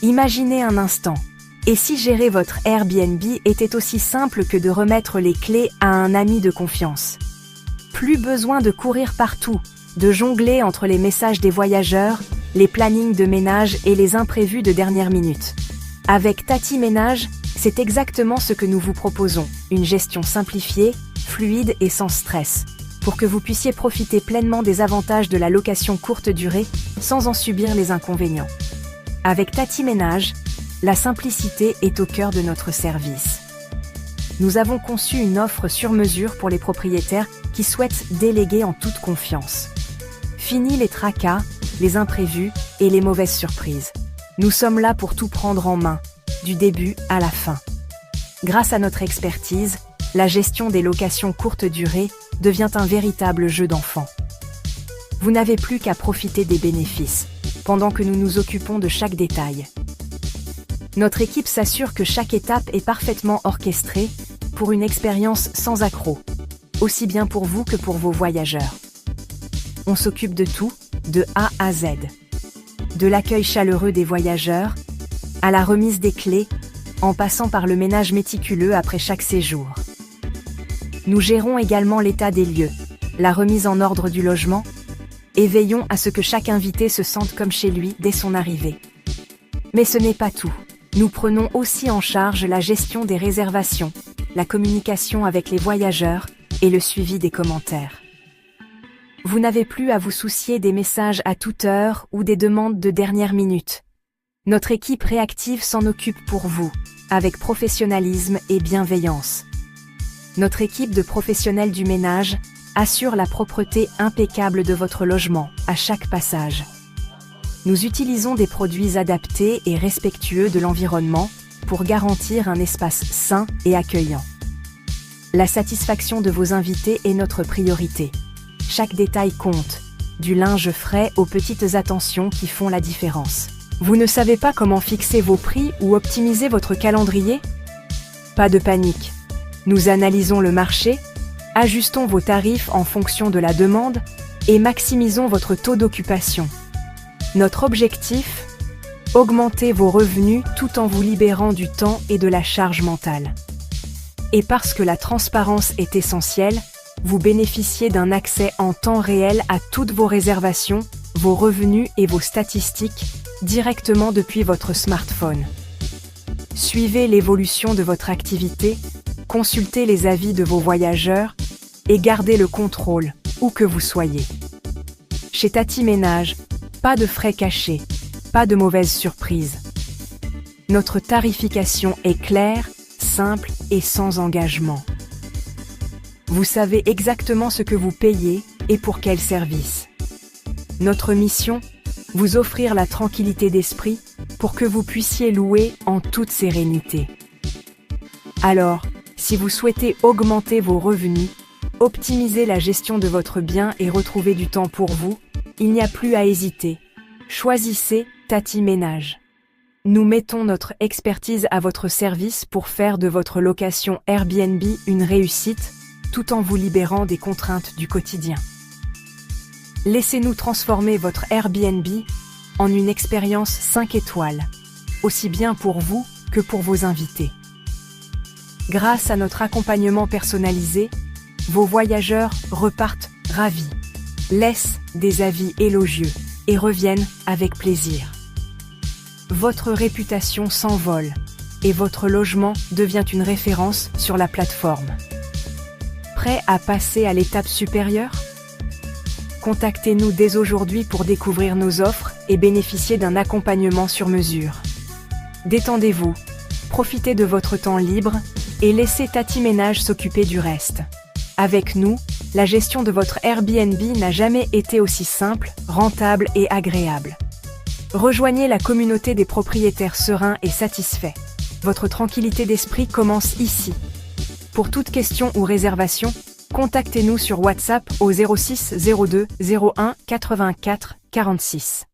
Imaginez un instant. Et si gérer votre Airbnb était aussi simple que de remettre les clés à un ami de confiance? Plus besoin de courir partout, de jongler entre les messages des voyageurs, les plannings de ménage et les imprévus de dernière minute. Avec Tati Ménage, c'est exactement ce que nous vous proposons, une gestion simplifiée, fluide et sans stress, pour que vous puissiez profiter pleinement des avantages de la location courte durée sans en subir les inconvénients. Avec Tati Ménage, la simplicité est au cœur de notre service. Nous avons conçu une offre sur mesure pour les propriétaires qui souhaitent déléguer en toute confiance. Fini les tracas, les imprévus et les mauvaises surprises. Nous sommes là pour tout prendre en main, du début à la fin. Grâce à notre expertise, la gestion des locations courte durée devient un véritable jeu d'enfant. Vous n'avez plus qu'à profiter des bénéfices, pendant que nous nous occupons de chaque détail. Notre équipe s'assure que chaque étape est parfaitement orchestrée pour une expérience sans accroc, aussi bien pour vous que pour vos voyageurs. On s'occupe de tout, de A à Z. De l'accueil chaleureux des voyageurs, à la remise des clés, en passant par le ménage méticuleux après chaque séjour. Nous gérons également l'état des lieux, la remise en ordre du logement, et veillons à ce que chaque invité se sente comme chez lui dès son arrivée. Mais ce n'est pas tout. Nous prenons aussi en charge la gestion des réservations, la communication avec les voyageurs et le suivi des commentaires. Vous n'avez plus à vous soucier des messages à toute heure ou des demandes de dernière minute. Notre équipe réactive s'en occupe pour vous, avec professionnalisme et bienveillance. Notre équipe de professionnels du ménage assure la propreté impeccable de votre logement à chaque passage. Nous utilisons des produits adaptés et respectueux de l'environnement pour garantir un espace sain et accueillant. La satisfaction de vos invités est notre priorité. Chaque détail compte, du linge frais aux petites attentions qui font la différence. Vous ne savez pas comment fixer vos prix ou optimiser votre calendrier? Pas de panique. Nous analysons le marché, ajustons vos tarifs en fonction de la demande et maximisons votre taux d'occupation. Notre objectif? Augmenter vos revenus tout en vous libérant du temps et de la charge mentale. Et parce que la transparence est essentielle, vous bénéficiez d'un accès en temps réel à toutes vos réservations, vos revenus et vos statistiques directement depuis votre smartphone. Suivez l'évolution de votre activité, consultez les avis de vos voyageurs et gardez le contrôle, où que vous soyez. Chez Tati Ménage, pas de frais cachés, pas de mauvaises surprises. Notre tarification est claire, simple et sans engagement. Vous savez exactement ce que vous payez et pour quel service. Notre mission? Vous offrir la tranquillité d'esprit pour que vous puissiez louer en toute sérénité. Alors, si vous souhaitez augmenter vos revenus, optimiser la gestion de votre bien et retrouver du temps pour vous, il n'y a plus à hésiter. Choisissez Tati Ménage. Nous mettons notre expertise à votre service pour faire de votre location Airbnb une réussite, tout en vous libérant des contraintes du quotidien. Laissez-nous transformer votre Airbnb en une expérience 5 étoiles, aussi bien pour vous que pour vos invités. Grâce à notre accompagnement personnalisé, vos voyageurs repartent ravis, laissent des avis élogieux et reviennent avec plaisir. Votre réputation s'envole et votre logement devient une référence sur la plateforme. Prêt à passer à l'étape supérieure? Contactez-nous dès aujourd'hui pour découvrir nos offres et bénéficier d'un accompagnement sur mesure. Détendez-vous, profitez de votre temps libre et laissez Tati Ménage s'occuper du reste. Avec nous, la gestion de votre Airbnb n'a jamais été aussi simple, rentable et agréable. Rejoignez la communauté des propriétaires sereins et satisfaits. Votre tranquillité d'esprit commence ici. Pour toute question ou réservation, contactez-nous sur WhatsApp au 06 02 01 84 46.